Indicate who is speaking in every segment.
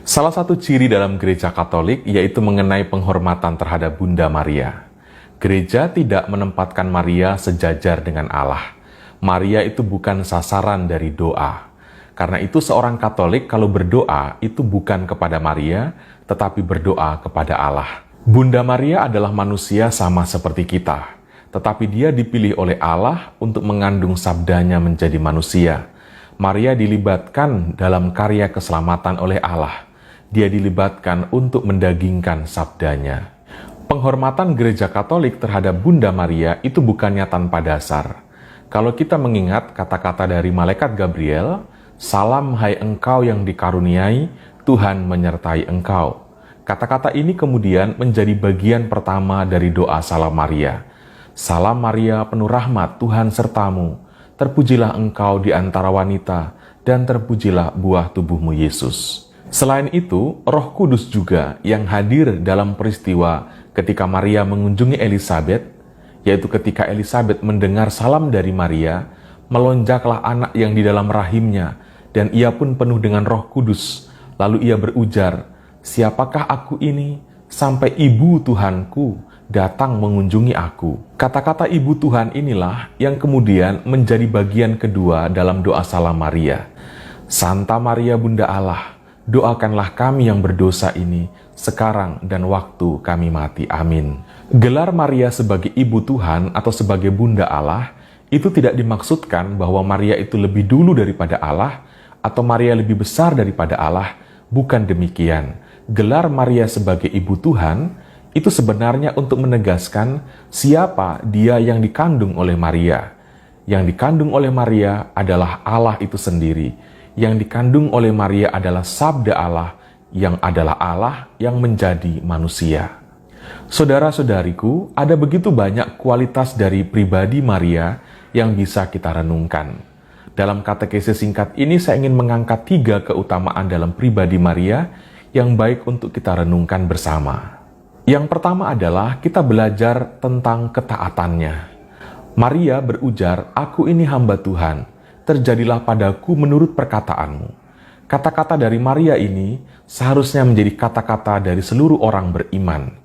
Speaker 1: Salah satu ciri dalam gereja Katolik yaitu mengenai penghormatan terhadap Bunda Maria. Gereja tidak menempatkan Maria sejajar dengan Allah. Maria itu bukan sasaran dari doa. Karena itu seorang Katolik kalau berdoa itu bukan kepada Maria, tetapi berdoa kepada Allah. Bunda Maria adalah manusia sama seperti kita, tetapi dia dipilih oleh Allah untuk mengandung sabdanya menjadi manusia. Maria dilibatkan dalam karya keselamatan oleh Allah. Dia dilibatkan untuk mendagingkan sabdanya. Penghormatan gereja Katolik terhadap Bunda Maria itu bukannya tanpa dasar. Kalau kita mengingat kata-kata dari malaikat Gabriel, "Salam hai engkau yang dikaruniai, Tuhan menyertai engkau." Kata-kata ini kemudian menjadi bagian pertama dari doa Salam Maria. "Salam Maria, penuh rahmat, Tuhan sertamu. Terpujilah engkau di antara wanita, dan terpujilah buah tubuhmu Yesus." Selain itu, Roh Kudus juga yang hadir dalam peristiwa ketika Maria mengunjungi Elisabet, yaitu ketika Elisabet mendengar salam dari Maria, melonjaklah anak yang di dalam rahimnya, dan ia pun penuh dengan Roh Kudus. Lalu ia berujar, "Siapakah aku ini, sampai ibu Tuhanku datang mengunjungi aku?" Kata-kata ibu Tuhan inilah yang kemudian menjadi bagian kedua dalam doa Salam Maria. "Santa Maria Bunda Allah, doakanlah kami yang berdosa ini, sekarang dan waktu kami mati. Amin." Gelar Maria sebagai Ibu Tuhan atau sebagai Bunda Allah, itu tidak dimaksudkan bahwa Maria itu lebih dulu daripada Allah, atau Maria lebih besar daripada Allah. Bukan demikian. Gelar Maria sebagai Ibu Tuhan, itu sebenarnya untuk menegaskan siapa dia yang dikandung oleh Maria. Yang dikandung oleh Maria adalah Allah itu sendiri. Yang dikandung oleh Maria adalah sabda Allah, yang adalah Allah yang menjadi manusia. Saudara-saudariku, ada begitu banyak kualitas dari pribadi Maria yang bisa kita renungkan. Dalam katekese singkat ini saya ingin mengangkat 3 keutamaan dalam pribadi Maria yang baik untuk kita renungkan bersama. Yang pertama adalah kita belajar tentang ketaatannya. Maria berujar, "Aku ini hamba Tuhan, terjadilah padaku menurut perkataanmu." Kata-kata dari Maria ini seharusnya menjadi kata-kata dari seluruh orang beriman.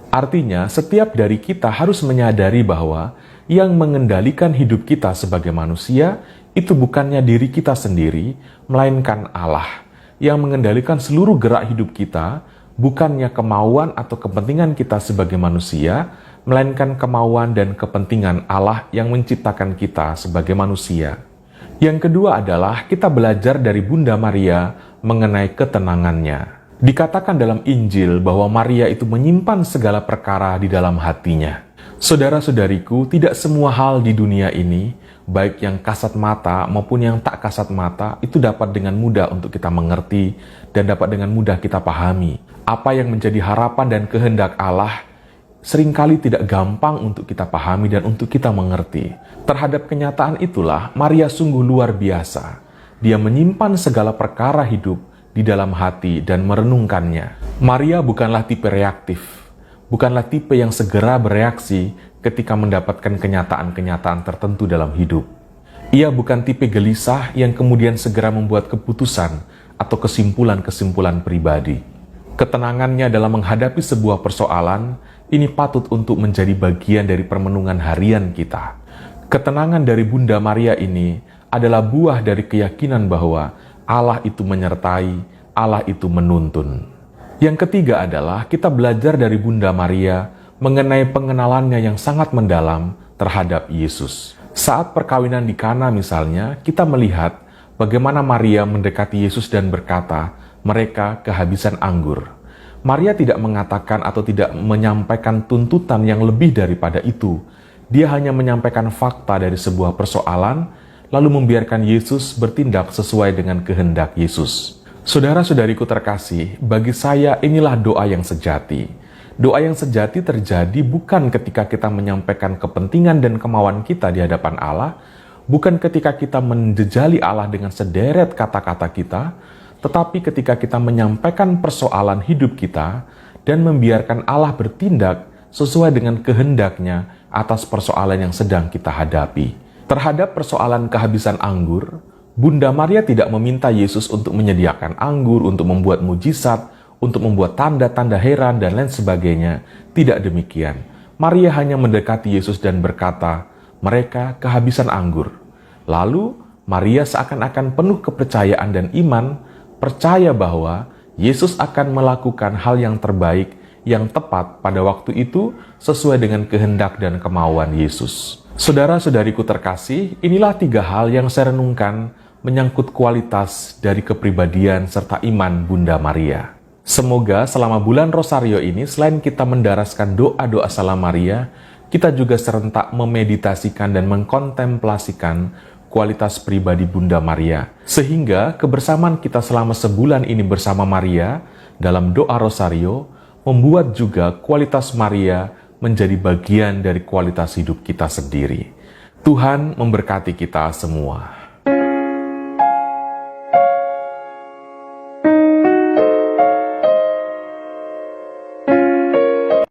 Speaker 1: Artinya, setiap dari kita harus menyadari bahwa yang mengendalikan hidup kita sebagai manusia itu bukannya diri kita sendiri, melainkan Allah. Yang mengendalikan seluruh gerak hidup kita bukannya kemauan atau kepentingan kita sebagai manusia, melainkan kemauan dan kepentingan Allah yang menciptakan kita sebagai manusia. Yang kedua adalah kita belajar dari Bunda Maria mengenai ketenangannya. Dikatakan dalam Injil bahwa Maria itu menyimpan segala perkara di dalam hatinya. Saudara-saudariku, tidak semua hal di dunia ini, baik yang kasat mata maupun yang tak kasat mata, itu dapat dengan mudah untuk kita mengerti dan dapat dengan mudah kita pahami. Apa yang menjadi harapan dan kehendak Allah seringkali tidak gampang untuk kita pahami dan untuk kita mengerti. Terhadap kenyataan itulah, Maria sungguh luar biasa. Dia menyimpan segala perkara hidup di dalam hati dan merenungkannya. Maria bukanlah tipe reaktif, bukanlah tipe yang segera bereaksi ketika mendapatkan kenyataan-kenyataan tertentu dalam hidup. Ia bukan tipe gelisah yang kemudian segera membuat keputusan atau kesimpulan-kesimpulan pribadi. Ketenangannya dalam menghadapi sebuah persoalan ini patut untuk menjadi bagian dari permenungan harian kita. Ketenangan dari Bunda Maria ini adalah buah dari keyakinan bahwa Allah itu menyertai, Allah itu menuntun. Yang ketiga adalah kita belajar dari Bunda Maria mengenai pengenalannya yang sangat mendalam terhadap Yesus. Saat perkawinan di Kana misalnya, kita melihat bagaimana Maria mendekati Yesus dan berkata, "Mereka kehabisan anggur." Maria tidak mengatakan atau tidak menyampaikan tuntutan yang lebih daripada itu. Dia hanya menyampaikan fakta dari sebuah persoalan, lalu membiarkan Yesus bertindak sesuai dengan kehendak Yesus. Saudara-saudariku terkasih, bagi saya inilah doa yang sejati. Doa yang sejati terjadi bukan ketika kita menyampaikan kepentingan dan kemauan kita di hadapan Allah, bukan ketika kita menjejali Allah dengan sederet kata-kata kita, tetapi ketika kita menyampaikan persoalan hidup kita dan membiarkan Allah bertindak sesuai dengan kehendaknya atas persoalan yang sedang kita hadapi. Terhadap persoalan kehabisan anggur, Bunda Maria tidak meminta Yesus untuk menyediakan anggur, untuk membuat mujizat, untuk membuat tanda-tanda heran, dan lain sebagainya. Tidak demikian. Maria hanya mendekati Yesus dan berkata, "Mereka kehabisan anggur." Lalu, Maria seakan-akan penuh kepercayaan dan iman, percaya bahwa Yesus akan melakukan hal yang terbaik, yang tepat pada waktu itu sesuai dengan kehendak dan kemauan Yesus. Saudara-saudariku terkasih, inilah 3 hal yang saya renungkan menyangkut kualitas dari kepribadian serta iman Bunda Maria. Semoga selama bulan Rosario ini, selain kita mendaraskan doa-doa Salam Maria, kita juga serentak memeditasikan dan mengkontemplasikan kualitas pribadi Bunda Maria. Sehingga kebersamaan kita selama sebulan ini bersama Maria dalam doa Rosario membuat juga kualitas Maria menjadi bagian dari kualitas hidup kita sendiri. Tuhan memberkati kita semua.